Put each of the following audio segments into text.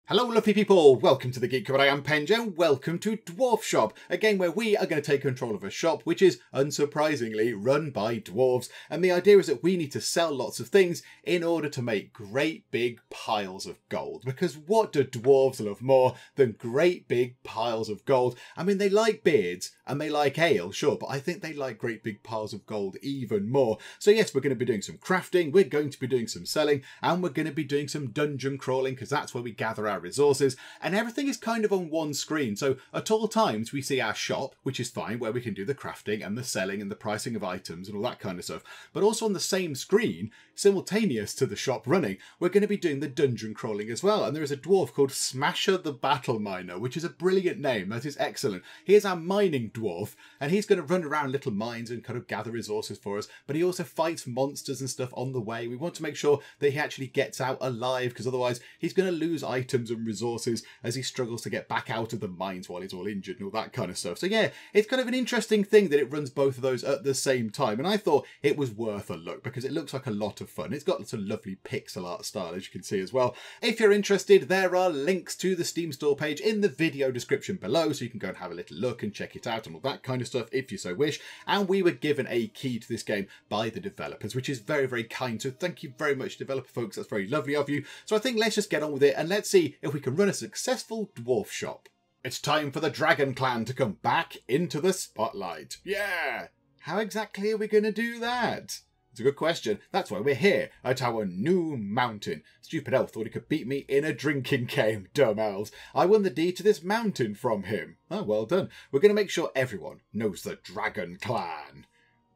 Hello lovely people, welcome to the Geek, I am Penjo, welcome to Dwarf Shop, a game where we are going to take control of a shop which is, unsurprisingly, run by dwarves, and the idea is that we need to sell lots of things in order to make great big piles of gold, because what do dwarves love more than great big piles of gold? I mean, they like beards and they like ale, sure, but I think they like great big piles of gold even more. So yes, we're going to be doing some crafting, we're going to be doing some selling, and we're going to be doing some dungeon crawling, because that's where we gather our resources, and everything is kind of on one screen. So at all times we see our shop, which is fine, where we can do the crafting and the selling and the pricing of items and all that kind of stuff, but also on the same screen, simultaneous to the shop running, we're going to be doing the dungeon crawling as well. And there is a dwarf called Smasher the Battle Miner, which is a brilliant name. That is excellent. Here's our mining dwarf, and he's going to run around little mines and kind of gather resources for us, but he also fights monsters and stuff on the way. We want to make sure that he actually gets out alive, because otherwise he's going to lose items and resources as he struggles to get back out of the mines while he's all injured and all that kind of stuff. So yeah, it's kind of an interesting thing that it runs both of those at the same time, and I thought it was worth a look because it looks like a lot of fun. It's got lots of lovely pixel art style, as you can see as well. If you're interested, there are links to the Steam store page in the video description below, so you can go and have a little look and check it out and all that kind of stuff if you so wish. And we were given a key to this game by the developers, which is very, very kind, so thank you very much, developer folks. That's very lovely of you. So I think let's just get on with it and let's see if we can run a successful dwarf shop. It's time for the Dragon Clan to come back into the spotlight. Yeah! How exactly are we going to do that? It's a good question. That's why we're here at our new mountain. Stupid elf thought he could beat me in a drinking game, dumb elves. I won the deed to this mountain from him. Oh, well done. We're going to make sure everyone knows the Dragon Clan.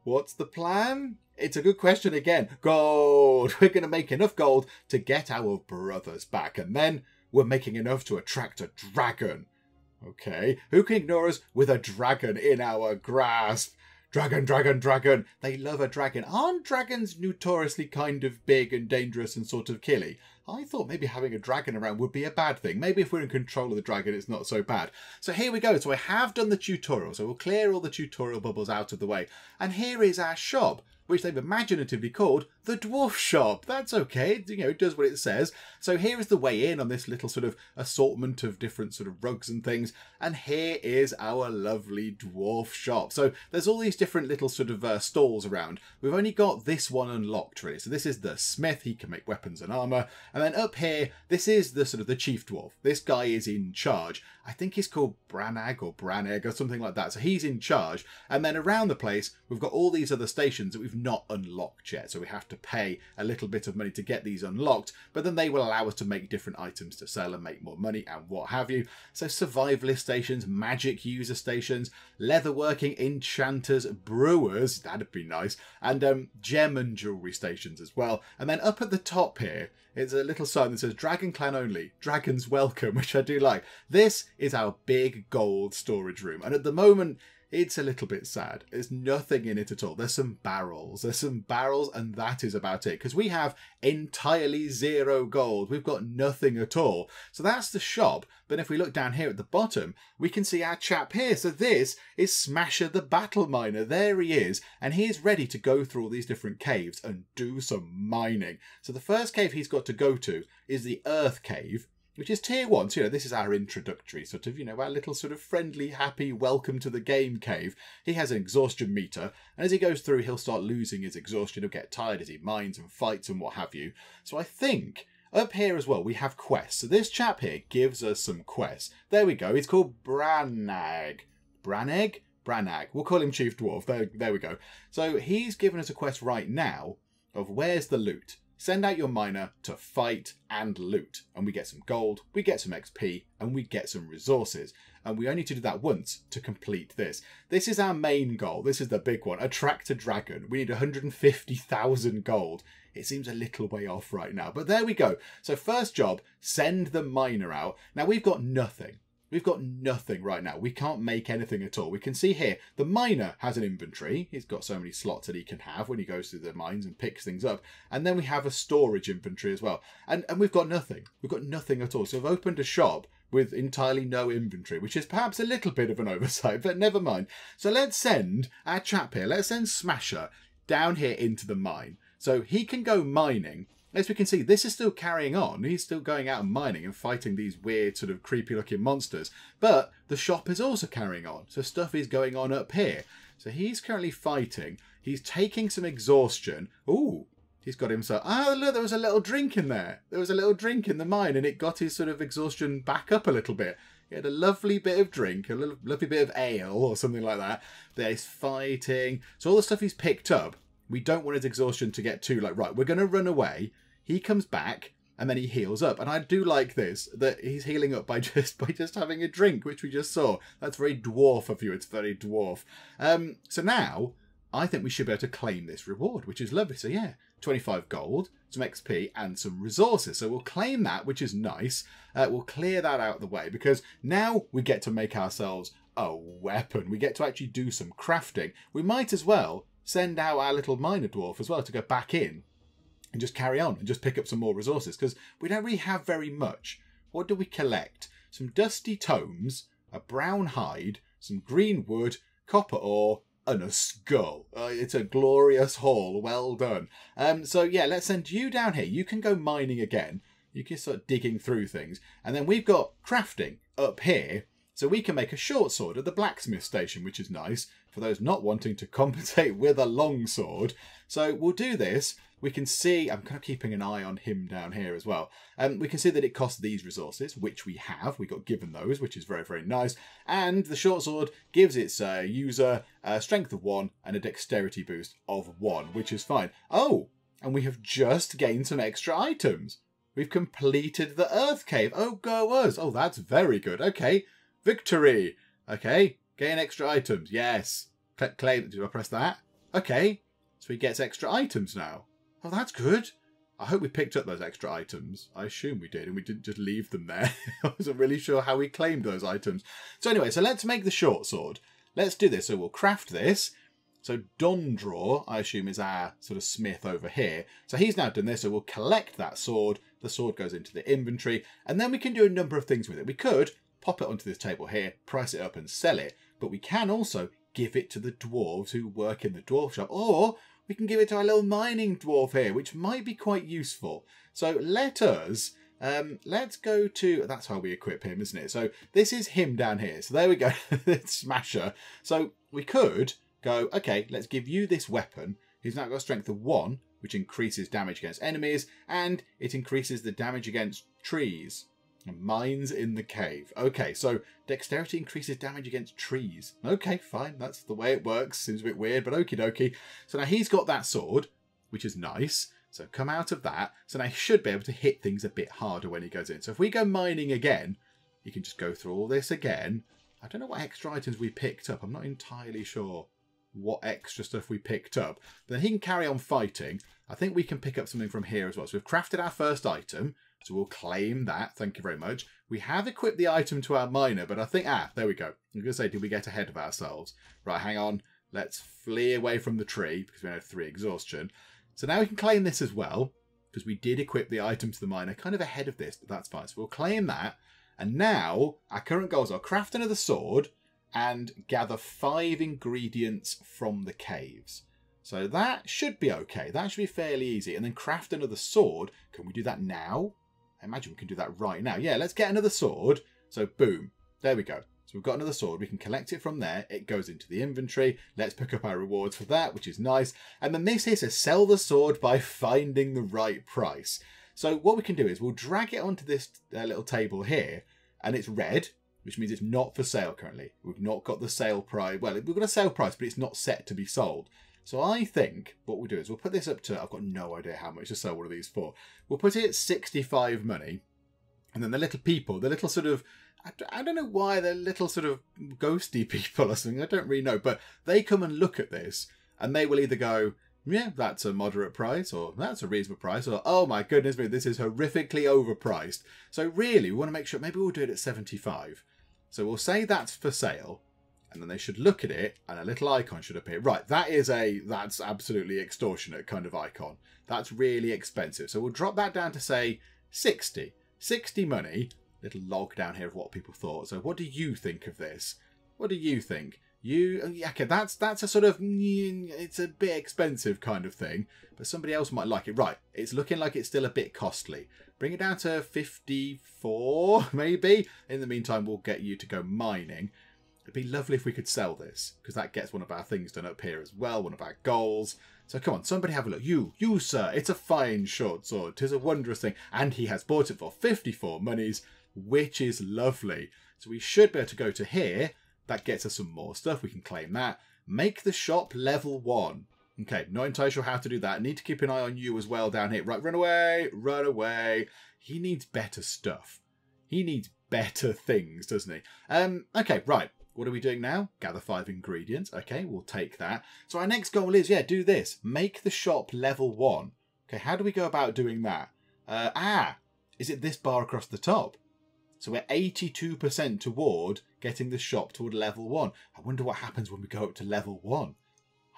What's the plan? It's a good question again. Gold! We're going to make enough gold to get our brothers back, and then we're making enough to attract a dragon. Okay, who can ignore us with a dragon in our grasp? Dragon, dragon, dragon. They love a dragon. Aren't dragons notoriously kind of big and dangerous and sort of killy? I thought maybe having a dragon around would be a bad thing. Maybe if we're in control of the dragon, it's not so bad. So here we go. So I have done the tutorial. So we'll clear all the tutorial bubbles out of the way. And here is our shop, which they've imaginatively called the Dwarf Shop. That's okay. You know, it does what it says. So here is the way in on this little sort of assortment of different sort of rugs and things. And here is our lovely Dwarf Shop. So there's all these different little sort of stalls around. We've only got this one unlocked, really. So this is the smith. He can make weapons and armor. And then up here, this is the sort of the chief dwarf. This guy is in charge. I think he's called Branag or Braneg or something like that. So he's in charge. And then around the place, we've got all these other stations that we've not unlocked yet. So we have to pay a little bit of money to get these unlocked. But then they will allow us to make different items to sell and make more money and what have you. So survivalist stations, magic user stations, leatherworking, enchanters, brewers, that'd be nice. And gem and jewelry stations as well. And then up at the top here, it's a little sign that says Dragon Clan only, dragons welcome, which I do like. This is our big gold storage room. And at the moment, it's a little bit sad. There's nothing in it at all. There's some barrels. And that is about it. Because we have entirely zero gold. We've got nothing at all. So that's the shop. But if we look down here at the bottom, we can see our chap here. So this is Smasher the Battle Miner. There he is. And he is ready to go through all these different caves and do some mining. So the first cave he's got to go to is the Earth Cave, which is tier 1. So, you know, this is our introductory sort of, you know, our little sort of friendly, happy, welcome to the game cave. He has an exhaustion meter, and as he goes through, he'll start losing his exhaustion. He'll get tired as he mines and fights and what have you. So I think up here as well, we have quests. So this chap here gives us some quests. There we go. He's called Branag. Braneg? Branag. We'll call him Chief Dwarf. There we go. So he's given us a quest right now of where's the loot. Send out your miner to fight and loot. And we get some gold, we get some XP, and we get some resources. And we only need to do that once to complete this. This is our main goal. This is the big one. Attract a dragon. We need 150,000 gold. It seems a little way off right now. But there we go. So first job, send the miner out. Now we've got nothing. We've got nothing right now. We can't make anything at all. We can see here, the miner has an inventory. He's got so many slots that he can have when he goes through the mines and picks things up. And then we have a storage inventory as well. And we've got nothing. We've got nothing at all. So we've opened a shop with entirely no inventory, which is perhaps a little bit of an oversight, but never mind. So let's send our chap here, let's send Smasher down here into the mine. So he can go mining as we can see, this is still carrying on. He's still going out and mining and fighting these weird sort of creepy looking monsters. But the shop is also carrying on. So stuff is going on up here. So he's currently fighting. He's taking some exhaustion. Ooh, he's got himself... Oh, look, there was a little drink in there. There was a little drink in the mine and it got his sort of exhaustion back up a little bit. He had a lovely bit of drink, a lovely bit of ale or something like that. There he's fighting. So all the stuff he's picked up, we don't want his exhaustion to get too like, right, we're going to run away. He comes back and then he heals up. And I do like this, that he's healing up by just having a drink, which we just saw. That's very dwarf of you. It's very dwarf. So now I think we should be able to claim this reward, which is lovely. So yeah, 25 gold, some XP and some resources. So we'll claim that, which is nice. We'll clear that out of the way because now we get to make ourselves a weapon. We get to actually do some crafting. We might as well send out our little Miner Dwarf as well to go back in and just carry on and just pick up some more resources because we don't really have very much. What do we collect? Some dusty tomes, a brown hide, some green wood, copper ore, and a skull. It's a glorious haul. Well done. So yeah, let's send you down here. You can go mining again. You can start digging through things. And then we've got crafting up here. So we can make a short sword at the blacksmith station, which is nice for those not wanting to compensate with a long sword. So we'll do this. We can see, I'm kind of keeping an eye on him down here as well. We can see that it costs these resources, which we have. We got given those, which is very, very nice. And the short sword gives its user a strength of 1 and a dexterity boost of 1, which is fine. Oh, and we have just gained some extra items. We've completed the Earth Cave. Oh, go us. Oh, that's very good. Okay, victory. Okay, gain extra items. Yes. Claim. Do I press that? Okay, so he gets extra items now. Oh, that's good. I hope we picked up those extra items. I assume we did, and we didn't just leave them there. I wasn't really sure how we claimed those items. So anyway, so let's make the short sword. Let's do this. So we'll craft this. So Dondraw, I assume, is our sort of smith over here. So he's now done this, so we'll collect that sword. The sword goes into the inventory, and then we can do a number of things with it. We could pop it onto this table here, price it up and sell it, but we can also give it to the dwarves who work in the dwarf shop, or we can give it to our little mining dwarf here, which might be quite useful. So let us, let's go to, that's how we equip him, isn't it? So this is him down here. So there we go, Smasher. So we could go, okay, let's give you this weapon. He's now got a strength of 1, which increases damage against enemies, and it increases the damage against trees. Mines in the cave. Okay, so dexterity increases damage against trees. Okay, fine. That's the way it works. Seems a bit weird, but okie dokie. So now he's got that sword, which is nice. So come out of that. So now he should be able to hit things a bit harder when he goes in. So if we go mining again, you can just go through all this again. I don't know what extra items we picked up. I'm not entirely sure what extra stuff we picked up. But then he can carry on fighting. I think we can pick up something from here as well. So we've crafted our first item. So we'll claim that. Thank you very much. We have equipped the item to our miner, but I think, there we go. I'm going to say, did we get ahead of ourselves? Right, hang on. Let's flee away from the tree because we had 3 exhaustion. So now we can claim this as well because we did equip the item to the miner kind of ahead of this, but that's fine. So we'll claim that. And now our current goals are craft another sword and gather 5 ingredients from the caves. So that should be okay. That should be fairly easy. And then craft another sword. Can we do that now? I imagine we can do that right now. Yeah, let's get another sword. So boom, there we go. So we've got another sword. We can collect it from there. It goes into the inventory. Let's pick up our rewards for that, which is nice. And then this here says sell the sword by finding the right price. So what we can do is we'll drag it onto this little table here, and it's red, which means it's not for sale currently. We've not got the sale price. Well, we've got a sale price, but it's not set to be sold. So I think what we'll do is we'll put this up to, I've got no idea how much to sell one of these for. We'll put it at 65 money. And then the little people, the little sort of, I don't know why they're little sort of ghosty people or something. I don't really know. But they come and look at this and they will either go, yeah, that's a moderate price, or that's a reasonable price, or oh my goodness me, this is horrifically overpriced. So really, we want to make sure, maybe we'll do it at 75. So we'll say that's for sale. And then they should look at it and a little icon should appear. Right, that's absolutely extortionate kind of icon. That's really expensive. So we'll drop that down to say 60. 60 money. Little log down here of what people thought. So what do you think of this? What do you think? Okay, that's a sort of, it's a bit expensive kind of thing, but somebody else might like it. Right, it's looking like it's still a bit costly. Bring it down to 54, maybe. In the meantime, we'll get you to go mining. It'd be lovely if we could sell this, because that gets one of our things done up here as well, one of our goals. So come on, somebody have a look. You, sir, it's a fine short sword. 'Tis a wondrous thing. And he has bought it for 54 monies, which is lovely. So we should be able to go to here. That gets us some more stuff. We can claim that. Make the shop level 1. Okay, not entirely sure how to do that. Need to keep an eye on you as well down here. Right, run away, run away. He needs better stuff. He needs better things, doesn't he? Okay, right. What are we doing now? Gather 5 ingredients. Okay, we'll take that. So our next goal is, do this. Make the shop level 1. Okay, how do we go about doing that? Is it this bar across the top? So we're 82% toward getting the shop toward level 1. I wonder what happens when we go up to level 1.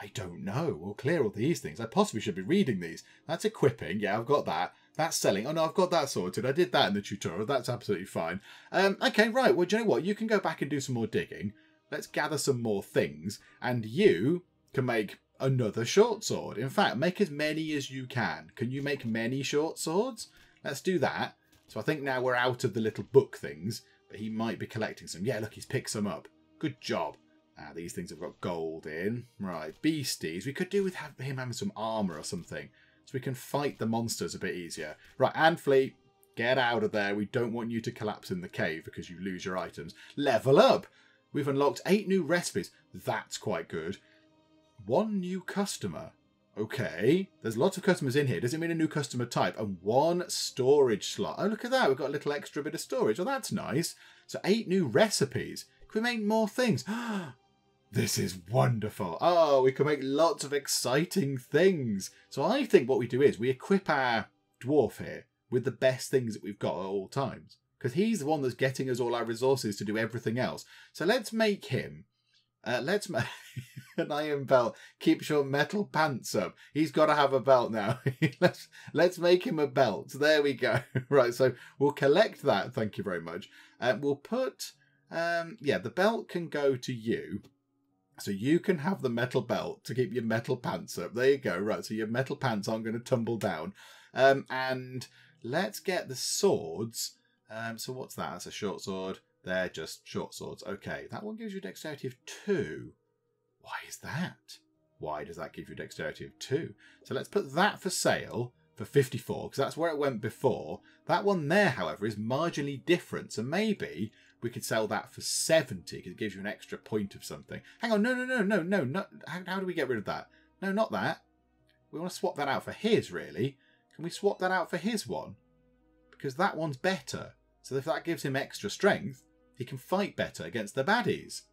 I don't know. We'll clear all these things. I possibly should be reading these. That's equipping. Yeah, I've got that. That's selling. Oh, no, I've got that sorted. I did that in the tutorial. That's absolutely fine. Okay, right. Well, do you know what? You can go back and do some more digging. Let's gather some more things. And you can make another short sword. In fact, make as many as you can. Can you make many short swords? Let's do that. So I think now we're out of the little book things, but he might be collecting some. Yeah, look, he's picked some up. Good job. These things have got gold in. Right, beasties. We could do with him having some armour or something, so we can fight the monsters a bit easier. Right, and Fleet, get out of there. We don't want you to collapse in the cave because you lose your items. Level up. We've unlocked 8 new recipes. That's quite good. 1 new customer. Okay, there's lots of customers in here. Does it mean a new customer type? And 1 storage slot. Oh, look at that. We've got a little extra bit of storage. Oh, that's nice. So 8 new recipes. Can we make more things? This is wonderful. Oh, we can make lots of exciting things. So I think what we do is we equip our dwarf here with the best things that we've got at all times. Because he's the one that's getting us all our resources to do everything else. So let's make him... let's make an iron belt. Keeps your metal pants up. He's got to have a belt now. let's make him a belt. There we go. Right, so we'll collect that. Thank you very much. We'll put... the belt can go to you. So you can have the metal belt to keep your metal pants up. There you go. Right, so your metal pants aren't going to tumble down. And let's get the swords. So what's that? That's a short sword. They're just short swords. Okay, that one gives you dexterity of 2. Why is that? Why does that give you dexterity of 2? So let's put that for sale for 54, because that's where it went before. That one there, however, is marginally different. So maybe we could sell that for 70, because it gives you an extra point of something. Hang on, no. How do we get rid of that? No, not that. We want to swap that out for his, really. Can we swap that out for his one? Because that one's better. So if that gives him extra strength, he can fight better against the baddies.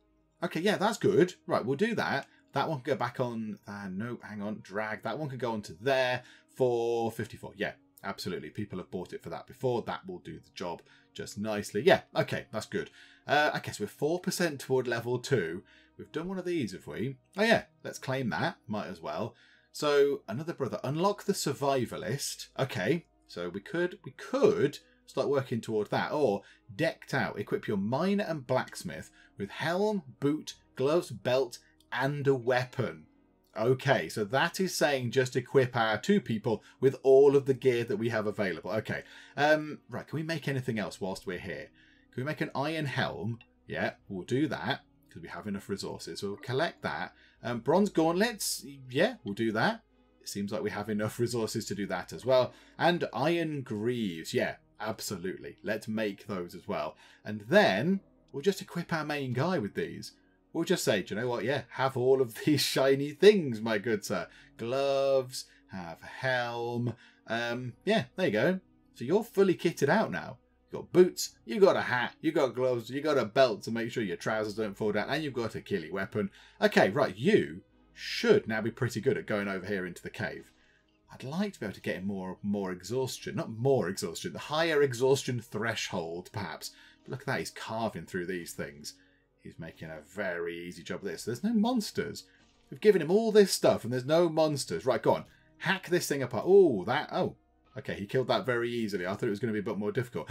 Okay, yeah, that's good. Right, we'll do that. That one can go back on... no, hang on. Drag. That one can go onto there for 54. Yeah, absolutely. People have bought it for that before. That will do the job just nicely. Yeah, okay, that's good. I guess we're 4% toward level 2. We've done one of these, have we? Oh, yeah, let's claim that. Might as well. So, another brother. Unlock the survivalist. Okay, so we could start working toward that. Or, decked out. Equip your miner and blacksmith with helm, boot, gloves, belt, and a weapon. Okay, so that is saying just equip our 2 people with all of the gear that we have available. Okay, right, can we make anything else whilst we're here? Can we make an iron helm? Yeah, we'll do that because we have enough resources. So we'll collect that. Bronze gauntlets, yeah, we'll do that. It seems like we have enough resources to do that as well. And iron greaves, yeah, absolutely. Let's make those as well. And then we'll just equip our main guy with these. We'll just say, do you know what? Yeah, have all of these shiny things, my good sir. Gloves, have a helm. Yeah, there you go. So you're fully kitted out now. You've got boots, you got a hat, you got gloves, you got a belt to make sure your trousers don't fall down, and you've got a killy weapon. Okay, right, you should now be pretty good at going over here into the cave. I'd like to be able to get more exhaustion. Not more exhaustion, the higher exhaustion threshold, perhaps. But look at that, he's carving through these things. He's making a very easy job of this. There's no monsters. We've given him all this stuff and there's no monsters. Right, go on. Hack this thing apart. Oh, okay, he killed that very easily. I thought it was going to be a bit more difficult.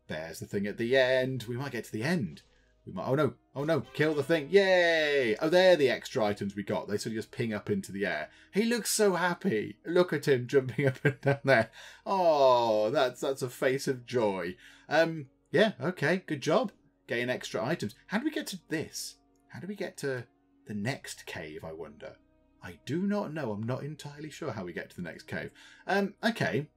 There's the thing at the end. We might get to the end. We might... Oh no, kill the thing. Yay! Oh, they're the extra items we got. They sort of just ping up into the air. He looks so happy. Look at him jumping up and down there. Oh, that's a face of joy. Yeah, okay, good job. Getting extra items. How do we get to this? How do we get to the next cave, I wonder? I do not know. I'm not entirely sure how we get to the next cave. Okay.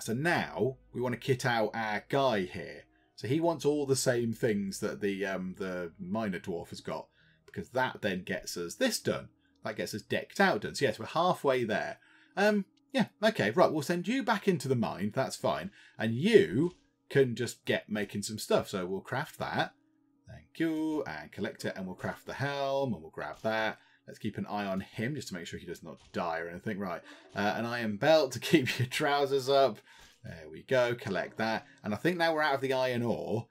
So now we want to kit out our guy here. So he wants all the same things that the Miner Dwarf has got, because that then gets us this done. That gets us decked out done. So yes, we're halfway there. Yeah, okay, right. We'll send you back into the mine. That's fine. And you can just get making some stuff. So we'll craft that. Thank you. And collect it. And we'll craft the helm. And we'll grab that. Let's keep an eye on him just to make sure he does not die or anything. Right. An iron belt to keep your trousers up. There we go. Collect that. And I think now we're out of the iron ore.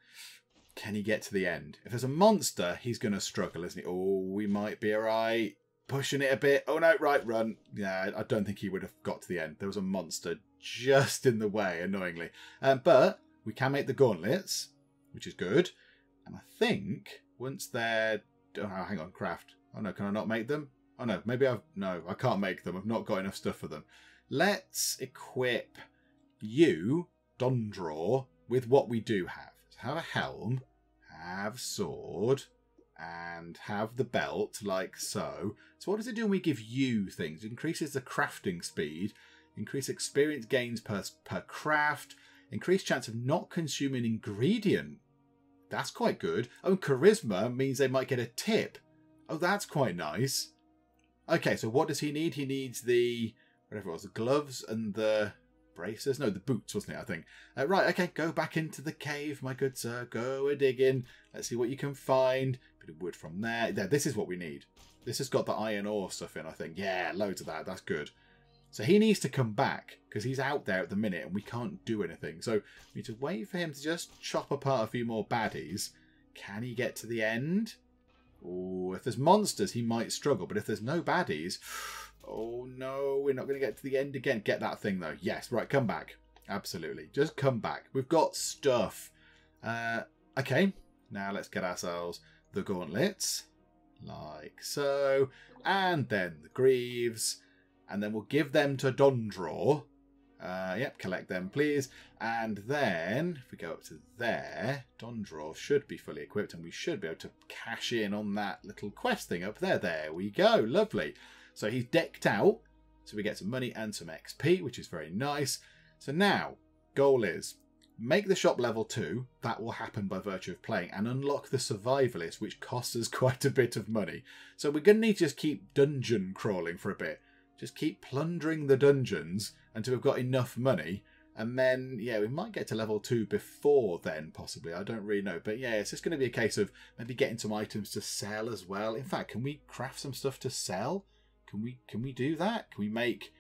Can he get to the end? If there's a monster, he's going to struggle, isn't he? Oh, we might be all right. Pushing it a bit. Oh, no. Right. Run. Yeah, I don't think he would have got to the end. There was a monster just in the way, annoyingly. But we can make the gauntlets, which is good. And I think once they're... Oh, hang on. Craft. Oh, no. Can I not make them? Oh, no. Maybe I've... No, I can't make them. I've not got enough stuff for them. Let's equip you, Dondraw, with what we do have. So have a helm, have sword, and have the belt, like so. So what does it do when we give you things? It increases the crafting speed, increase experience gains per craft, increased chance of not consuming ingredient. That's quite good. Oh, and charisma means they might get a tip. Oh, that's quite nice. Okay, so what does he need? He needs the, whatever it was, the gloves and the... braces? No, the boots, wasn't it, I think. Right, okay, go back into the cave, my good sir. Go a-digging. Let's see what you can find. Bit of wood from there. There, this is what we need. This has got the iron ore stuff in, I think. Yeah, loads of that. That's good. So he needs to come back, because he's out there at the minute, and we can't do anything. So we need to wait for him to just chop apart a few more baddies. Can he get to the end? Oh, if there's monsters, he might struggle. But if there's no baddies... Oh no, we're not going to get to the end again. Get that thing though. Yes, right, come back. Absolutely. Just come back. We've got stuff. Okay, now let's get ourselves the gauntlets. Like so. And then the greaves. And then we'll give them to Dondraw. Yep, collect them please. And then, if we go up to there, Dondraw should be fully equipped. And we should be able to cash in on that little quest thing up there. There we go. Lovely. So he's decked out, so we get some money and some XP, which is very nice. So now, goal is, make the shop level 2, that will happen by virtue of playing, and unlock the survivalist, which costs us quite a bit of money. So we're going to need to just keep dungeon crawling for a bit. Just keep plundering the dungeons until we've got enough money. And then, yeah, we might get to level 2 before then, possibly. I don't really know. But yeah, it's just going to be a case of maybe getting some items to sell as well. In fact, can we craft some stuff to sell? Can we do that? Can we make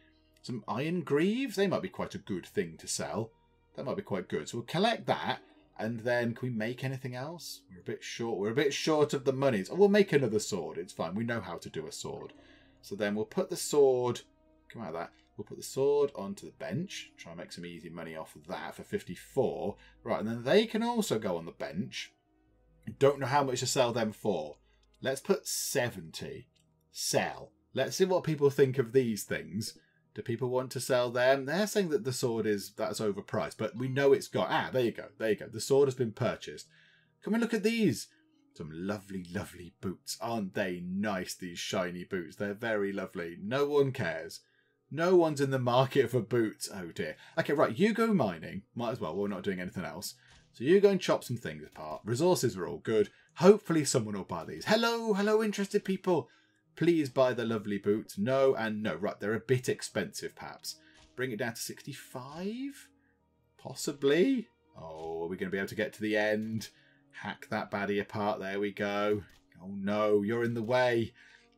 some iron greaves? They might be quite a good thing to sell. That might be quite good. So we'll collect that, and then can we make anything else? We're a bit short. We're a bit short of the monies. Oh, we'll make another sword. It's fine. We know how to do a sword. So then we'll put the sword. Come out of that. We'll put the sword onto the bench. Try and make some easy money off of that for 54. Right, and then they can also go on the bench. Don't know how much to sell them for. Let's put 70. Sell. Let's see what people think of these things. Do people want to sell them? They're saying that the sword that's overpriced, but we know it's got... Ah, there you go. There you go. The sword has been purchased. Come and look at these. Some lovely, lovely boots. Aren't they nice, these shiny boots? They're very lovely. No one cares. No one's in the market for boots. Oh, dear. Okay, right. You go mining. Might as well. We're not doing anything else. So you go and chop some things apart. Resources are all good. Hopefully someone will buy these. Hello, hello, interested people. Please buy the lovely boots. No and no. Right, they're a bit expensive, perhaps. Bring it down to 65? Possibly. Oh, are we going to be able to get to the end? Hack that baddie apart. There we go. Oh, no. You're in the way.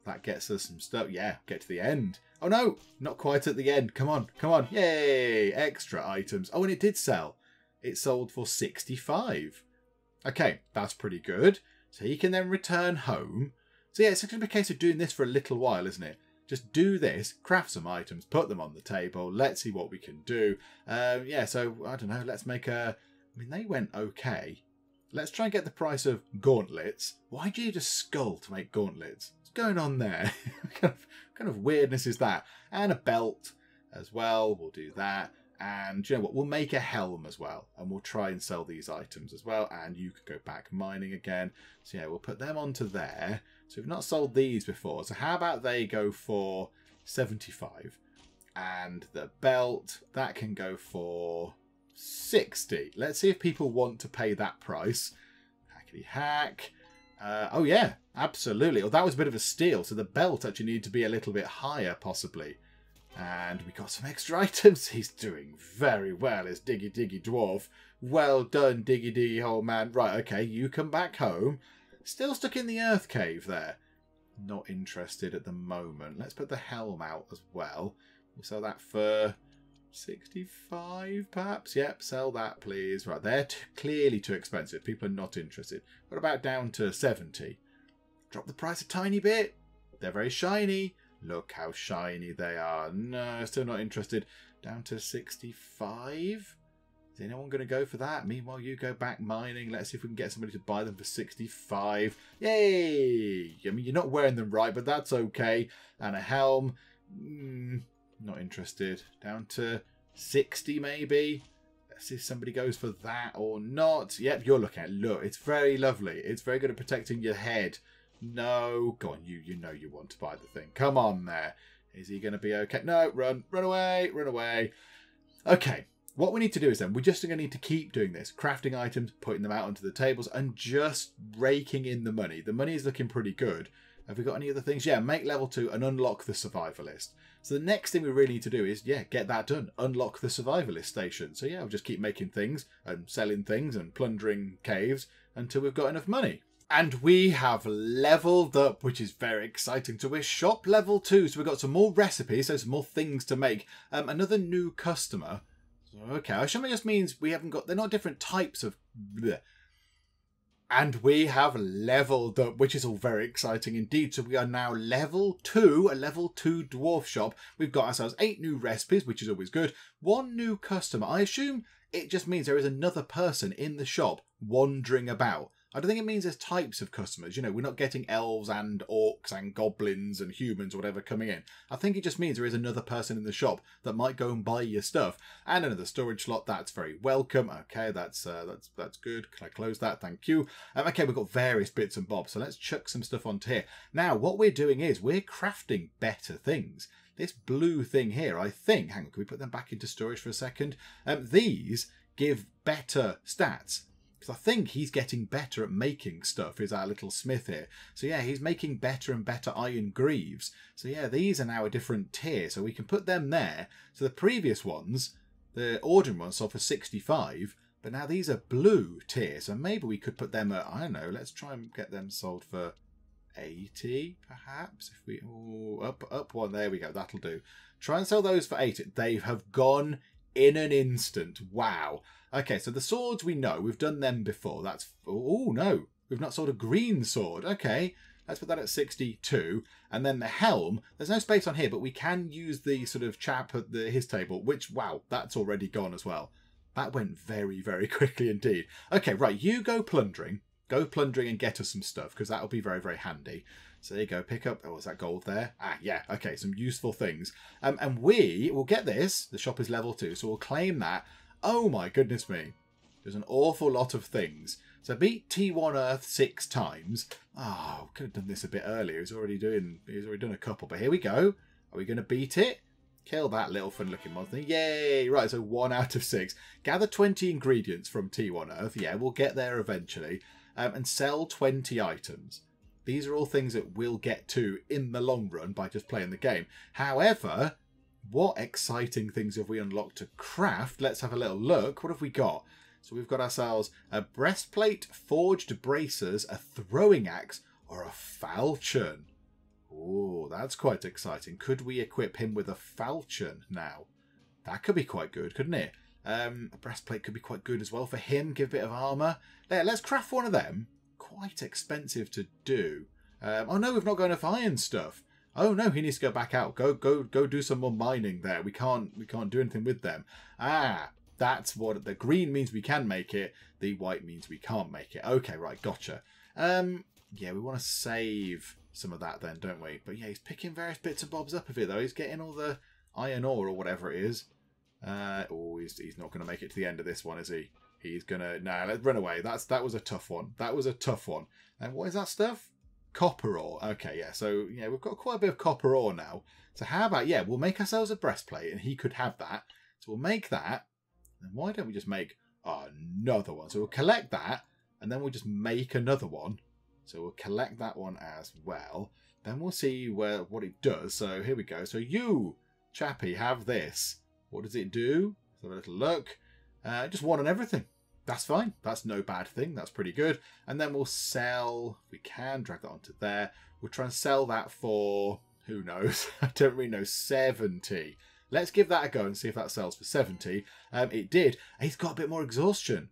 That gets us some stuff. Yeah, get to the end. Oh, no. Not quite at the end. Come on. Come on. Yay. Extra items. Oh, and it did sell. It sold for 65. Okay, that's pretty good. So he can then return home. So yeah, it's going to be a case of doing this for a little while, isn't it? Just do this, craft some items, put them on the table. Let's see what we can do. Yeah, so, I don't know, let's make a... I mean, they went okay. let's try and get the price of gauntlets. Why do you need a skull to make gauntlets? What's going on there? What kind of weirdness is that? And a belt as well. We'll do that. And you know what? We'll make a helm as well. And we'll try and sell these items as well. And you can go back mining again. So yeah, we'll put them onto there. So we've not sold these before. So how about they go for 75? And the belt, that can go for 60. Let's see if people want to pay that price. Hackety hack. Oh yeah, absolutely. Well, that was a bit of a steal. So the belt actually needed to be a little bit higher, possibly. And we got some extra items. He's doing very well, is Diggy Diggy Dwarf. Well done, Diggy Diggy old man. Right, okay, you come back home. Still stuck in the earth cave there. Not interested at the moment. Let's put the helm out as well. We'll sell that for 65 perhaps. Yep, sell that please. Right, they're clearly too expensive. People are not interested. What about down to 70? Drop the price a tiny bit. They're very shiny. Look how shiny they are. No, still not interested. Down to 65. Is anyone going to go for that? Meanwhile, you go back mining. Let's see if we can get somebody to buy them for 65. Yay! I mean, you're not wearing them right, but that's okay. And a helm. Not interested. Down to 60 maybe. Let's see if somebody goes for that or not. Yep, you're looking at it. Look, it's very lovely. It's very good at protecting your head. No. Go on, you know you want to buy the thing. Come on there. Is he going to be okay? No, run away, run away. Okay. What we need to do is then, we're just going to need to keep doing this. Crafting items, putting them out onto the tables, and just raking in the money. The money is looking pretty good. Have we got any other things? Yeah, make level 2 and unlock the survivalist. So the next thing we really need to do is, yeah, get that done. Unlock the survivalist station. So yeah, we'll just keep making things and selling things and plundering caves until we've got enough money. And we have leveled up, which is very exciting. So we're shop level 2. So we've got some more recipes, so some more things to make. Another new customer. Okay, I assume it just means we haven't got... They're not different types of... Bleh. And we have leveled up, which is all very exciting indeed. So we are now level 2, a level 2 dwarf shop. We've got ourselves 8 new recipes, which is always good. 1 new customer. I assume it just means there is another person in the shop wandering about. I don't think it means there's types of customers. You know, we're not getting elves and orcs and goblins and humans or whatever coming in. I think it just means there is another person in the shop that might go and buy your stuff. And another storage slot. That's very welcome. Okay, that's good. Can I close that? Thank you. Okay, we've got various bits and bobs. So let's chuck some stuff onto here. Now, what we're doing is we're crafting better things. This blue thing here, I think... Hang on, can we put them back into storage for a second? These give better stats. I think he's getting better at making stuff, is our little smith here. So yeah, he's making better and better iron greaves. So yeah, these are now a different tier, so we can put them there. So the previous ones, the ordinary ones, sold for 65, but now these are blue tier, so maybe we could put them at, I don't know, let's try and get them sold for 80, perhaps? If we, oh, up one, there we go, that'll do. Try and sell those for 80. They have gone in an instant. Wow. Okay, so the swords we know. We've done them before. That's... Oh, no. We've not sold a green sword. Okay, let's put that at 62. And then the helm. There's no space on here, but we can use the sort of chap at his table, which, wow, that's already gone as well. That went very, very quickly indeed. Okay, right, you go plundering. Go plundering and get us some stuff, because that'll be very, very handy. So there you go, pick up... Oh, is that gold there? Ah, yeah, okay, some useful things. And we will get this. The shop is level 2, so we'll claim that. Oh my goodness me. There's an awful lot of things. So beat T1 Earth 6 times. Oh, could have done this a bit earlier. He's already done a couple, but here we go. Are we going to beat it? Kill that little fun looking monster. Yay! Right, so 1 out of 6. Gather 20 ingredients from T1 Earth. Yeah, we'll get there eventually. And sell 20 items. These are all things that we'll get to in the long run by just playing the game. However, what exciting things have we unlocked to craft? Let's have a little look. What have we got? So we've got ourselves a breastplate, forged bracers, a throwing axe, or a falchion. Oh, that's quite exciting. Could we equip him with a falchion now? That could be quite good, couldn't it? A breastplate could be quite good as well for him. Give a bit of armour. Let's craft one of them. Quite expensive to do. Oh no, we've not got enough iron stuff. Oh no, he needs to go back out. Go do some more mining there. We can't do anything with them. Ah, That's what the green means we can make it. The white means we can't make it. Okay, right, gotcha. Yeah, we want to save some of that then, don't we? But yeah, he's picking various bits and bobs up of it, though. He's getting all the iron ore or whatever it is. Oh, he's not going to make it to the end of this one, is he? He's going to... Nah, let's run away. That was a tough one. That was a tough one. And what is that stuff? Copper ore. Okay, yeah. So, yeah, we've got quite a bit of copper ore now. So how about, yeah, we'll make ourselves a breastplate, and he could have that. So we'll make that. And why don't we just make another one? So we'll collect that, and then we'll just make another one. So we'll collect that one as well. Then we'll see what it does. So here we go. So you, chappy, have this. What does it do? Let's have a little look. Just one on everything. That's fine. That's no bad thing. That's pretty good. And then we'll sell, if we can, drag that onto there. We'll try and sell that for, who knows? I don't really know, 70. Let's give that a go and see if that sells for 70. It did. He's got a bit more exhaustion.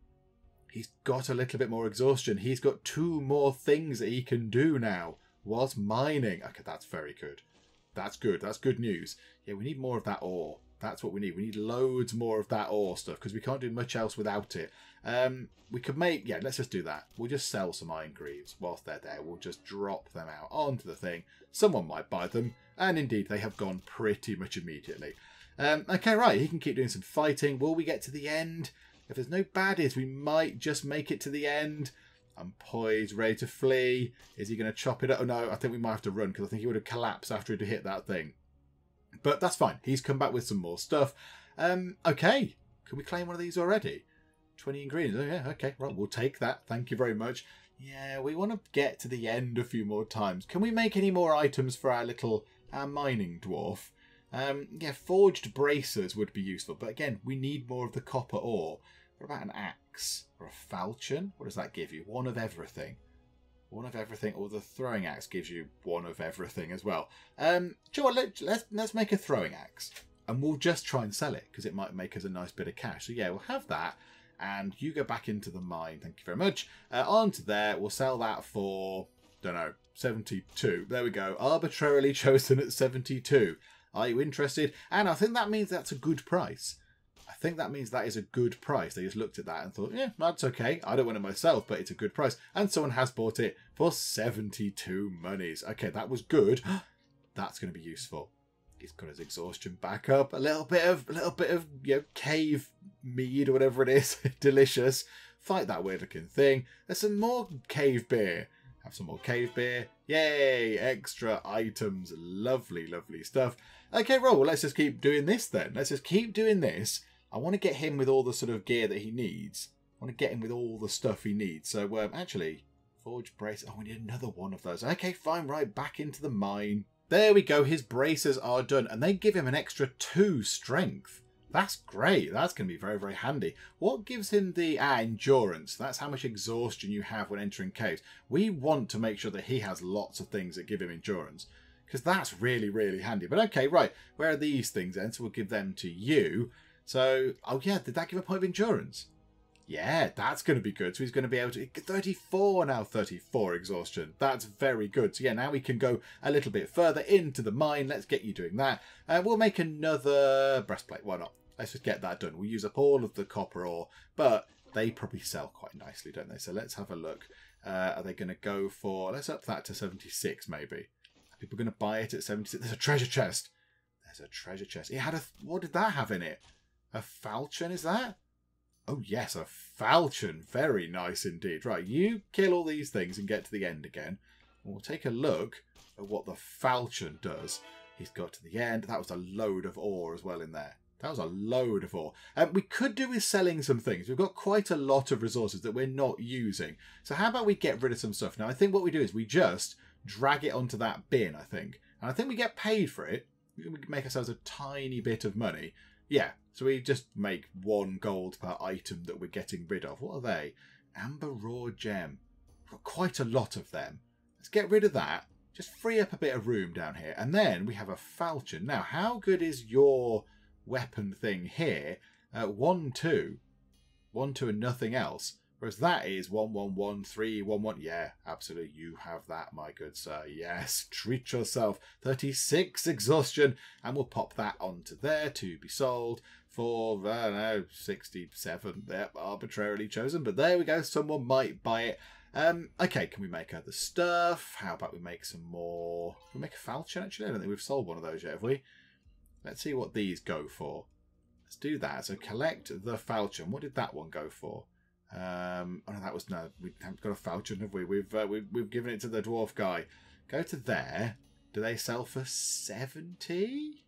He's got a little bit more exhaustion. He's got 2 more things that he can do now whilst mining. Okay, that's very good. That's good. That's good news. Yeah, we need more of that ore. That's what we need. We need loads more of that ore stuff because we can't do much else without it. We could make... Yeah, let's just do that. We'll just sell some iron greaves whilst they're there. We'll just drop them out onto the thing. Someone might buy them. And indeed, they have gone pretty much immediately. Okay, right. He can keep doing some fighting. Will we get to the end? If there's no baddies, we might just make it to the end. I'm poised, ready to flee. Is he going to chop it up? Oh, no, I think we might have to run because I think he would have collapsed after he'd hit that thing. But that's fine. He's come back with some more stuff. Okay. Can we claim one of these already? 20 ingredients. Oh, yeah. Okay. Right. We'll take that. Thank you very much. Yeah, we want to get to the end a few more times. Can we make any more items for our mining dwarf? Yeah, forged bracers would be useful. But again, we need more of the copper ore. What about an axe or a falchion? What does that give you? One of everything. One of everything, or the throwing axe gives you one of everything as well. Do you know what, let's make a throwing axe, and we'll just try and sell it because it might make us a nice bit of cash. So yeah, we'll have that, and you go back into the mine. Thank you very much. Onto there, we'll sell that for, don't know, 72. There we go. Arbitrarily chosen at 72. Are you interested? And I think that means that's a good price. I think that means that is a good price. They just looked at that and thought, yeah, that's okay. I don't want it myself, but it's a good price. And someone has bought it for 72 monies. Okay, that was good. That's going to be useful. He's got his exhaustion back up. A little bit of you know, cave mead or whatever it is. Delicious. Fight that weird looking thing. There's some more cave beer. Have some more cave beer. Yay! Extra items. Lovely, lovely stuff. Okay, well, let's just keep doing this then. Let's just keep doing this. I want to get him with all the sort of gear that he needs. I want to get him with all the stuff he needs. So, actually, forge brace. Oh, we need another one of those. Okay, fine. Right, back into the mine. There we go. His bracers are done. And they give him an extra 2 strength. That's great. That's going to be very, very handy. What gives him the endurance? That's how much exhaustion you have when entering caves. We want to make sure that he has lots of things that give him endurance, because that's really, really handy. But okay, right. Where are these things then? So we'll give them to you. So, oh yeah, did that give a point of endurance? Yeah, that's going to be good. So he's going to be able to... 34 now, 34 exhaustion. That's very good. So yeah, now we can go a little bit further into the mine. Let's get you doing that. We'll make another breastplate. Why not? Let's just get that done. We'll use up all of the copper ore, but they probably sell quite nicely, don't they? So let's have a look. Are they going to go for... Let's up that to 76, maybe. Are people going to buy it at 76? There's a treasure chest. There's a treasure chest. It had a... What did that have in it? A falchion, is that? Oh, yes, a falchion. Very nice indeed. Right, you kill all these things and get to the end again. We'll take a look at what the falchion does. He's got to the end. That was a load of ore as well in there. That was a load of ore. We could do with selling some things. We've got quite a lot of resources that we're not using. So how about we get rid of some stuff? Now, I think what we do is we just drag it onto that bin, I think. And I think we get paid for it. We can make ourselves a tiny bit of money. Yeah, so we just make 1 gold per item that we're getting rid of. What are they? Amber raw gem. We've got quite a lot of them. Let's get rid of that. Just free up a bit of room down here. And then we have a falchion. Now, how good is your weapon thing here? 1-2. 1-2 and nothing else. Whereas that is 111311. Yeah, absolutely. You have that, my good sir. Yes, treat yourself. 36 exhaustion. And we'll pop that onto there to be sold for, I don't know, 67. Yep, arbitrarily chosen. But there we go. Someone might buy it. Okay, can we make other stuff? How about we make some more? Can we make a falchion, actually? I don't think we've sold one of those yet, have we? Let's see what these go for. Let's do that. So collect the falchion. What did that one go for? Oh no, that was no. We haven't got a falchion, have we? We've given it to the dwarf guy. Go to there. Do they sell for 70?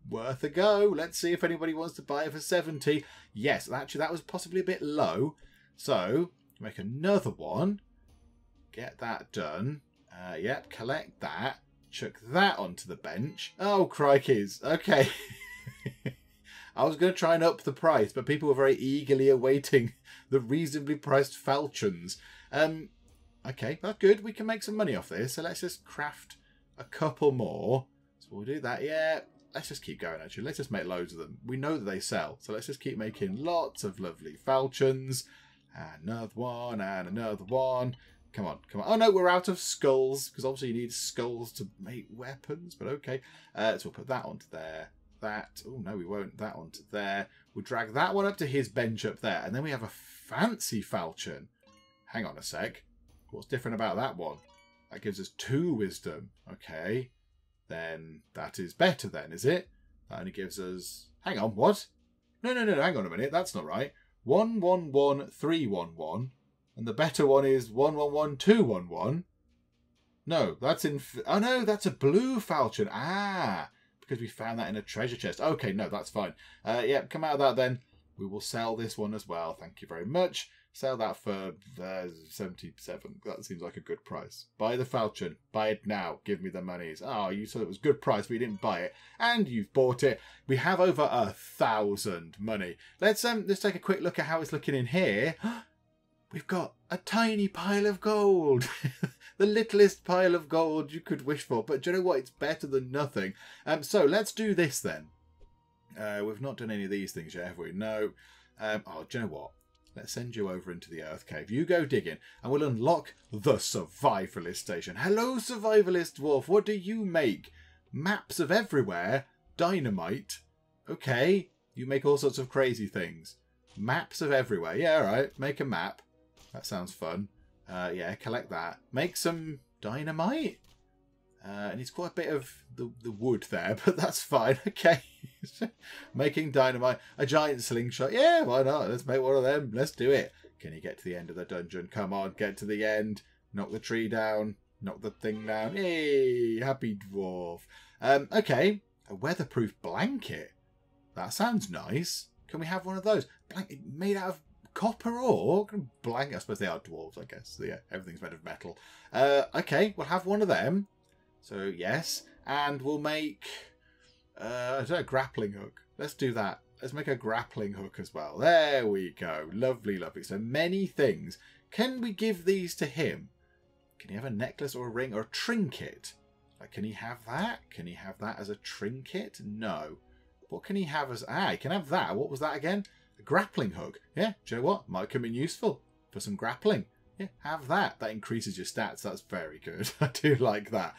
Worth a go. Let's see if anybody wants to buy it for 70. Yes, actually that was possibly a bit low. So make another one. Get that done. Yep, collect that. Chuck that onto the bench. Oh, crikeys. Okay. I was going to try and up the price, but people were very eagerly awaiting the reasonably priced falchions. Okay, that's good. We can make some money off this. So let's just craft a couple more. So we'll do that. Yeah, let's just keep going, actually. Let's just make loads of them. We know that they sell. So let's just keep making lots of lovely falchions. Another one and another one. Come on, come on. Oh, no, we're out of skulls, because obviously you need skulls to make weapons. But okay. So we'll put that onto there. That. Oh, no, we won't. That onto there. We'll drag that one up to his bench up there. And then we have a fancy falchion. Hang on a sec. What's different about that one? That gives us 2 wisdom. Okay. Then that is better then, is it? That only gives us... Hang on, what? No, hang on a minute. That's not right. 111311. And the better one is 111211. No, that's in... Oh, no, that's a blue falchion. Ah, because we found that in a treasure chest. Okay, no, that's fine. Yeah, come out of that then. We will sell this one as well. Thank you very much. Sell that for 77. That seems like a good price. Buy the falchion. Buy it now. Give me the monies. Oh, you said it was good price, but you didn't buy it. And you've bought it. We have over 1,000 money. Let's take a quick look at how it's looking in here. We've got a tiny pile of gold. The littlest pile of gold you could wish for. But do you know what? It's better than nothing. So let's do this then. We've not done any of these things yet, have we? No. Oh, do you know what? Let's send you over into the Earth Cave. You go digging, and we'll unlock the Survivalist Station. Hello, Survivalist Dwarf. What do you make? Maps of everywhere. Dynamite. Okay. You make all sorts of crazy things. Maps of everywhere. Yeah, all right. Make a map. That sounds fun. Yeah, collect that. Make some dynamite. And it's quite a bit of the wood there, but that's fine. Okay. Making dynamite. A giant slingshot. Yeah, why not? Let's make one of them. Let's do it. Can you get to the end of the dungeon? Come on, get to the end. Knock the tree down. Knock the thing down. Hey, happy dwarf. Okay. A weatherproof blanket. That sounds nice. Can we have one of those? Blanket made out of copper ore? Blanket. I suppose they are dwarves, I guess. So yeah, everything's made of metal. Okay, we'll have one of them. So, yes. And we'll make a grappling hook. Let's do that. Let's make a grappling hook as well. There we go. Lovely, lovely. So many things. Can we give these to him? Can he have a necklace or a ring or a trinket? Like, can he have that? Can he have that as a trinket? No. What can he have as... Ah, he can have that. What was that again? A grappling hook. Yeah, do you know what? Might come in useful for some grappling. Yeah, have that. That increases your stats. That's very good. I do like that.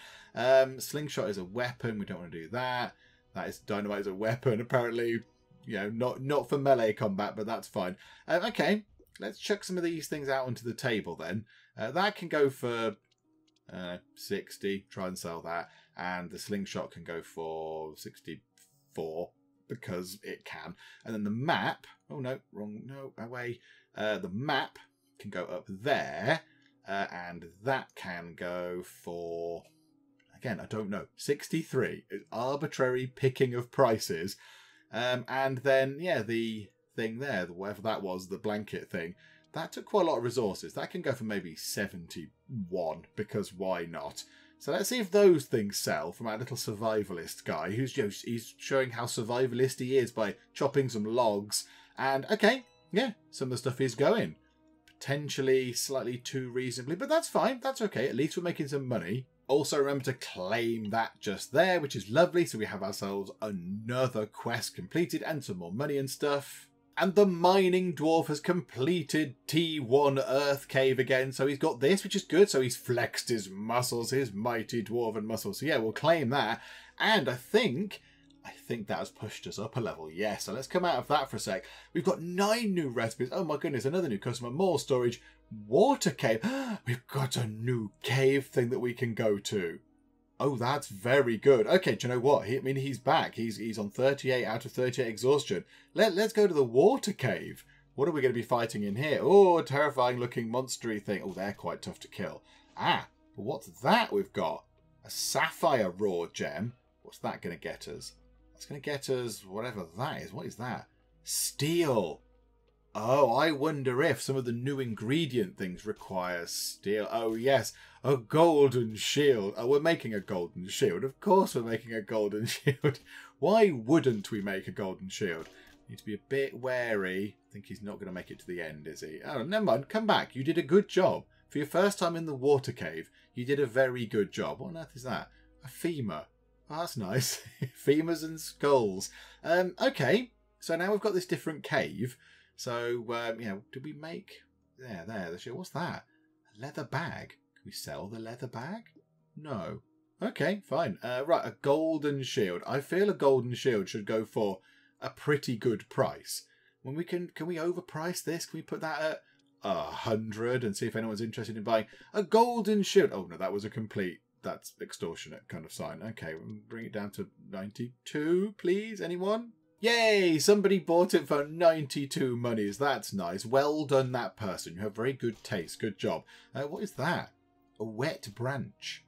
Slingshot is a weapon. We don't want to do that. That is dynamite is a weapon. Apparently, you know, not for melee combat, but that's fine. Okay, let's chuck some of these things out onto the table then. That can go for 60. Try and sell that. And the slingshot can go for 64 because it can. And then the map. Oh no, wrong. No, away. The map can go up there, and that can go for, again, I don't know, 63. It's arbitrary picking of prices. And then, yeah, the thing there, whatever that was, the blanket thing, that took quite a lot of resources. That can go for maybe 71, because why not? So let's see if those things sell from our little survivalist guy, who's, you know, he's showing how survivalist he is by chopping some logs. And, okay, yeah, some of the stuff is going. Potentially slightly too reasonably, but that's fine. That's okay. At least we're making some money. Also remember to claim that just there, which is lovely. So we have ourselves another quest completed and some more money and stuff. And the mining dwarf has completed T1 Earth Cave again. So he's got this, which is good. So he's flexed his muscles, his mighty dwarven muscles. So yeah, we'll claim that. And I think that has pushed us up a level. Yes, so let's come out of that for a sec. We've got 9 new recipes. Oh my goodness, another new customer. More storage. Water cave. We've got a new cave thing that we can go to. Oh, that's very good. Okay, do you know what? He's back. He's on 38 out of 38 exhaustion. Let's go to the water cave. What are we going to be fighting in here? Oh, a terrifying looking monstery thing. Oh, they're quite tough to kill. Ah, but what's that we've got? A sapphire raw gem. What's that going to get us? That's going to get us whatever that is. What is that? Steel. Oh, I wonder if some of the new ingredient things require steel. Oh, yes. A golden shield. Oh, we're making a golden shield. Of course we're making a golden shield. Why wouldn't we make a golden shield? Need to be a bit wary. I think he's not going to make it to the end, is he? Oh, never mind. Come back. You did a good job. For your first time in the water cave, you did a very good job. What on earth is that? A femur. Oh, that's nice. Femurs and skulls. Okay. So now we've got this different cave. So, did we make... There, the shield. What's that? A leather bag. Can we sell the leather bag? No. Okay, fine. Right, a golden shield. I feel a golden shield should go for a pretty good price. When we can we overprice this? Can we put that at 100 and see if anyone's interested in buying a golden shield? Oh, no, that was a complete... That's extortionate kind of sign. Okay, we'll bring it down to 92, please. Anyone? Yay! Somebody bought it for 92 monies. That's nice. Well done, that person. You have very good taste. Good job. What is that? A wet branch.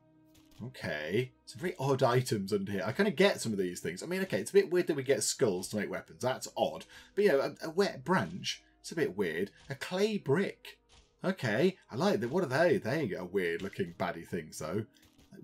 Okay. Some very odd items under here. I kind of get some of these things. I mean, okay, it's a bit weird that we get skulls to make weapons. That's odd. But, a wet branch. It's a bit weird. A clay brick. Okay. I like that. What are they? They are weird-looking baddie things, though.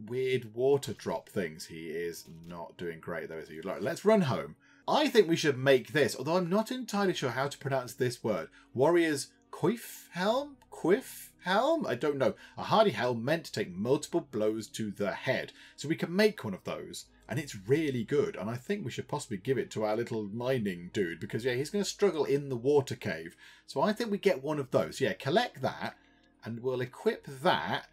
Weird water drop things. He is not doing great, though, is he? Right, let's run home. I think we should make this, although I'm not entirely sure how to pronounce this word. Warrior's quiff helm? Quiff helm? I don't know. A hardy helm meant to take multiple blows to the head. So we can make one of those, and it's really good. And I think we should possibly give it to our little mining dude, because, yeah, he's going to struggle in the water cave. So I think we get one of those. Yeah, collect that, and we'll equip that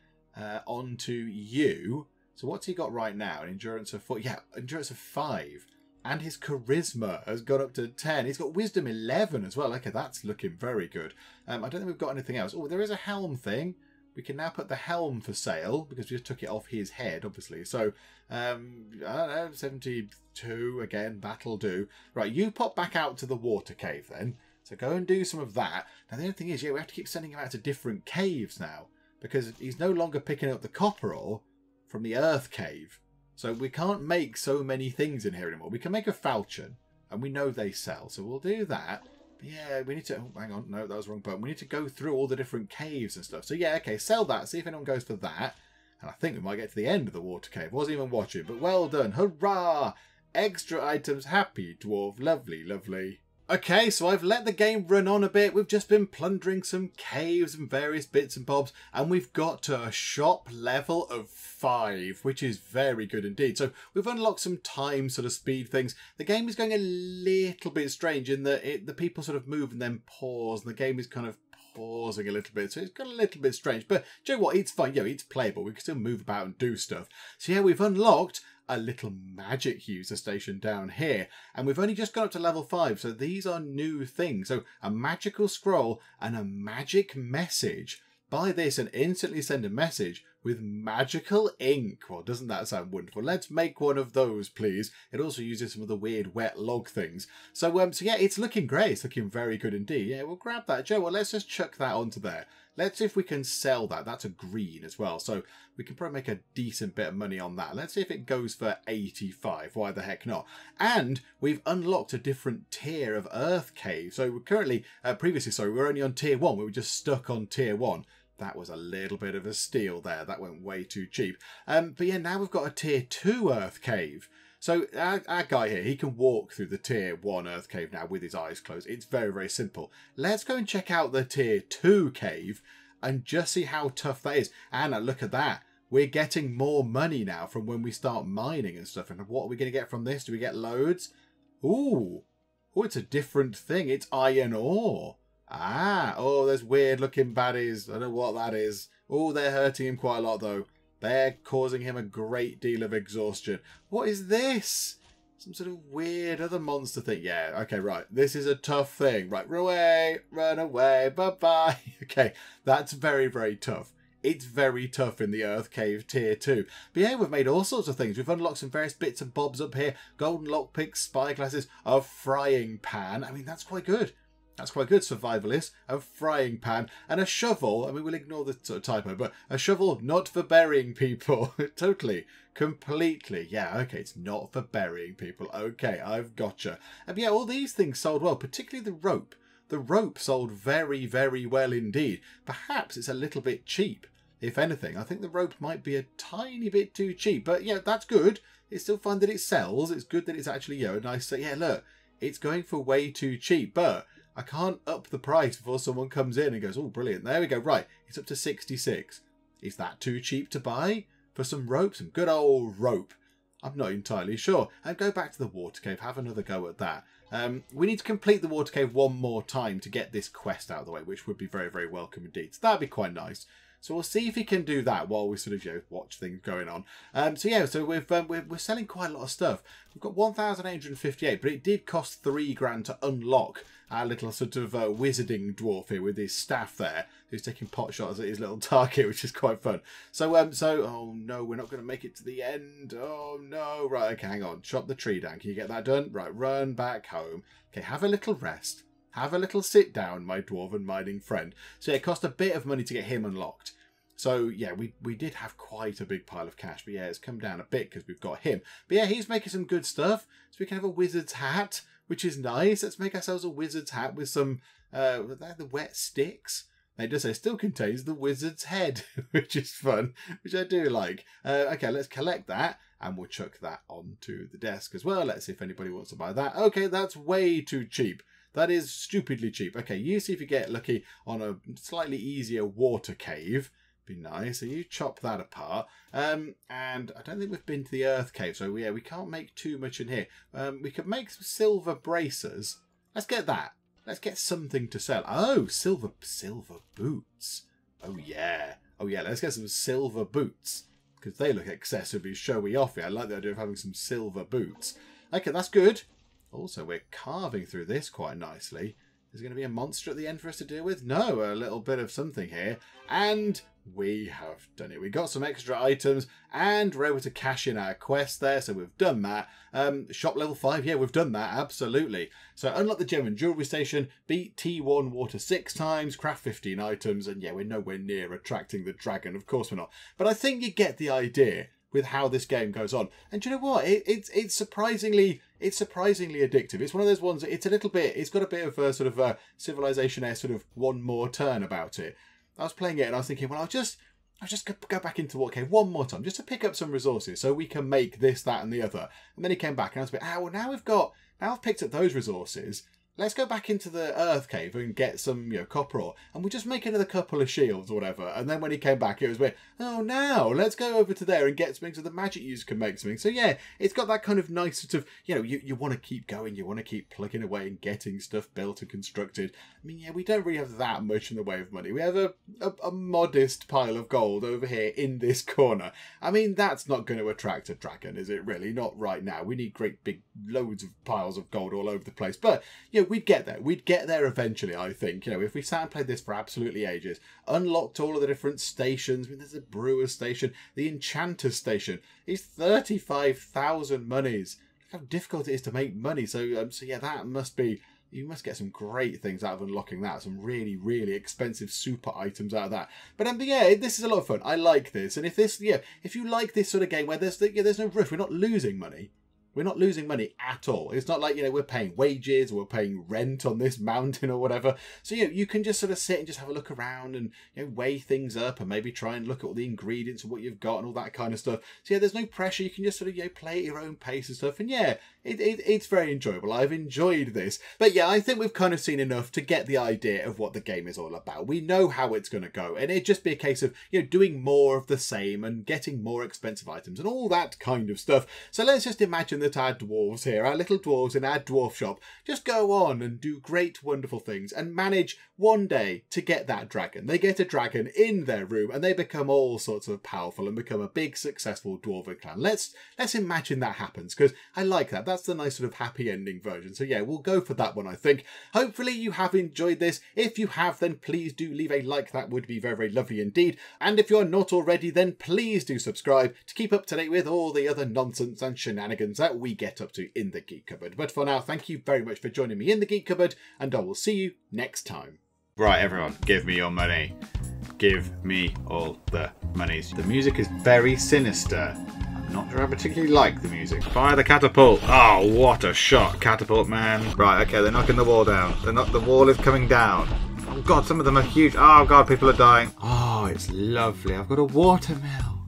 onto you. So what's he got right now? An endurance of 4. Yeah, endurance of 5. And his charisma has gone up to 10. He's got wisdom 11 as well. Okay, that's looking very good. I don't think we've got anything else. Oh, there is a helm thing. We can now put the helm for sale because we just took it off his head, obviously. So, I don't know, 72 again. That'll do. Right, you pop back out to the water cave then. So go and do some of that. Now, the only thing is, yeah, we have to keep sending him out to different caves now because he's no longer picking up the copper ore from the earth cave. So we can't make so many things in here anymore. We can make a falchion, and we know they sell, so we'll do that. But yeah, we need to... Oh, hang on, no, that was the wrong button. We need to go through all the different caves and stuff. So yeah, okay, sell that. See if anyone goes for that. And I think we might get to the end of the water cave. Wasn't even watching, but well done. Hurrah! Extra items. Happy dwarf. Lovely, lovely. Okay, so I've let the game run on a bit. We've just been plundering some caves and various bits and bobs, and we've got to a shop level of 5, which is very good indeed. So we've unlocked some time sort of speed things. The game is going a little bit strange in that the people sort of move and then pause, and the game is kind of pausing a little bit, so it's got a little bit strange. But do you know what? It's fine. Yeah, it's playable. We can still move about and do stuff. So yeah, we've unlocked a little magic user station down here, and we've only just got up to level 5, so these are new things. So a magical scroll and a magic message. Buy this and instantly send a message with magical ink. Well, doesn't that sound wonderful? Let's make one of those, please. It also uses some of the weird wet log things. So yeah, it's looking great. It's looking very good indeed. Yeah, we'll grab that. Joe, well, let's just chuck that onto there. Let's see if we can sell that. That's a green as well, so we can probably make a decent bit of money on that. Let's see if it goes for 85. Why the heck not? And we've unlocked a different tier of Earth Cave. So we're currently, previously, we were only on tier 1. We were just stuck on tier 1. That was a little bit of a steal there. That went way too cheap. But yeah, now we've got a tier 2 Earth Cave. So our guy here, he can walk through the tier 1 Earth Cave now with his eyes closed. It's very, very simple. Let's go and check out the tier 2 cave and just see how tough that is. And look at that. We're getting more money now from when we start mining and stuff. And what are we going to get from this? Do we get loads? Ooh, Oh, it's a different thing. It's iron ore. Ah, oh, there's weird looking baddies. I don't know what that is. Oh, they're hurting him quite a lot though. They're causing him a great deal of exhaustion. What is this? Some sort of weird other monster thing. Yeah, okay, right. This is a tough thing. Right, run away, bye-bye. Okay, that's very, very tough. It's very tough in the Earth Cave Tier 2. But yeah, we've made all sorts of things. We've unlocked some various bits and bobs up here. Golden lockpicks, spyglasses, a frying pan. I mean, that's quite good. That's quite good, survivalist. A frying pan and a shovel. I mean, we'll ignore the sort of typo, but a shovel not for burying people. Totally. Completely. Yeah, okay, it's not for burying people. Okay, I've gotcha. And yeah, all these things sold well, particularly the rope. The rope sold very, very well indeed. Perhaps it's a little bit cheap, if anything. I think the rope might be a tiny bit too cheap. But yeah, that's good. It's still fun that it sells. It's good that it's actually, you know, a nice... Yeah, look, it's going for way too cheap. But I can't up the price before someone comes in and goes, oh, brilliant. There we go. Right, it's up to 66. Is that too cheap to buy? For some rope, some good old rope. I'm not entirely sure. And go back to the water cave, have another go at that. We need to complete the water cave one more time to get this quest out of the way, which would be very, very welcome indeed. So that'd be quite nice. So we'll see if he can do that while we sort of, you know, watch things going on. So yeah, so we're selling quite a lot of stuff. We've got 1,858, but it did cost 3 grand to unlock our little sort of wizarding dwarf here with his staff there, who's taking pot shots at his little target, which is quite fun. So oh no, we're not going to make it to the end. Oh no, right, okay, hang on. Chop the tree down. Can you get that done? Right, run back home. Okay, have a little rest. Have a little sit down, my dwarven mining friend. So yeah, it cost a bit of money to get him unlocked. So yeah, we did have quite a big pile of cash, but yeah, it's come down a bit because we've got him. But yeah, he's making some good stuff. So we can have a wizard's hat, which is nice. Let's make ourselves a wizard's hat with some the wet sticks. It does say still contains the wizard's head, which is fun, which I do like. Okay, let's collect that and we'll chuck that onto the desk as well. Let's see if anybody wants to buy that. Okay, that's way too cheap. That is stupidly cheap. Okay, you see if you get lucky on a slightly easier water cave. Be nice. So you chop that apart. And I don't think we've been to the earth cave, so yeah, we can't make too much in here. We could make some silver bracers. Let's get that. Let's get something to sell. Oh, silver boots. Oh yeah. Oh yeah, let's get some silver boots. Because they look excessively showy off here. I like the idea of having some silver boots. Okay, that's good. Also, we're carving through this quite nicely. Is there going to be a monster at the end for us to deal with? No, a little bit of something here. And we have done it. We got some extra items and we're able to cash in our quest there. So we've done that. Shop level 5. Yeah, we've done that. Absolutely. So unlock the gem and jewelry station. Beat T1 water 6 times. Craft 15 items. And yeah, we're nowhere near attracting the dragon. Of course we're not. But I think you get the idea with how this game goes on. And do you know what? It's surprisingly addictive. It's one of those ones, it's got a bit of a sort of a Civilization-esque sort of one more turn about it. I was playing it and I was thinking, well, I'll just go back into Water Cave one more time just to pick up some resources so we can make this, that and the other. And then he came back and I was a bit, well, now I've picked up those resources. Let's go back into the earth cave and get some, copper ore. And we'll just make another couple of shields or whatever. And then when he came back, it was weird. Oh, now let's go over to there and get something so the magic users can make something. So yeah, it's got that kind of nice sort of, you want to keep going. You want to keep plugging away and getting stuff built and constructed. I mean, yeah, we don't really have that much in the way of money. We have a modest pile of gold over here in this corner. I mean, that's not going to attract a dragon, is it really? Not right now. We need great big loads of piles of gold all over the place. But, we'd get there. We'd get there eventually, I think. If we sat and played this for absolutely ages, unlocked all of the different stations. I mean, there's a brewer's station. The enchanter's station is 35,000 monies. Look how difficult it is to make money. So yeah, that must be... You must get some great things out of unlocking that. Some really, really expensive super items out of that. But yeah, this is a lot of fun. I like this. And if you like this sort of game where there's no rush, we're not losing money. We're not losing money at all. It's not like, we're paying wages or we're paying rent on this mountain or whatever. So, you can just sort of sit and just have a look around and, weigh things up and maybe try and look at all the ingredients and what you've got and all that kind of stuff. So, yeah, there's no pressure. You can just sort of, play at your own pace and stuff. And yeah, it's very enjoyable. I've enjoyed this. But yeah, I think we've kind of seen enough to get the idea of what the game is all about. We know how it's going to go. And it'd just be a case of, doing more of the same and getting more expensive items and all that kind of stuff. So let's just imagine this that our dwarves here, our little dwarves in our dwarf shop, just go on and do great, wonderful things and manage one day to get that dragon. They get a dragon in their room and they become all sorts of powerful and become a big, successful dwarven clan. Let's imagine that happens, because I like that. That's the nice sort of happy ending version. So yeah, we'll go for that one, I think. Hopefully you have enjoyed this. If you have, then please do leave a like. That would be very, very lovely indeed. And if you're not already, then please do subscribe to keep up to date with all the other nonsense and shenanigans that we get up to in the Geek Cupboard. But for now, thank you very much for joining me in the Geek Cupboard, and I will see you next time. Right, everyone, give me your money. Give me all the monies. The music is very sinister. I'm not sure I particularly like the music. Fire the catapult. Oh, what a shot, catapult man. Right, okay, they're knocking the wall down. The wall is coming down. Oh god, some of them are huge. Oh god, people are dying. Oh, it's lovely. I've got a watermill.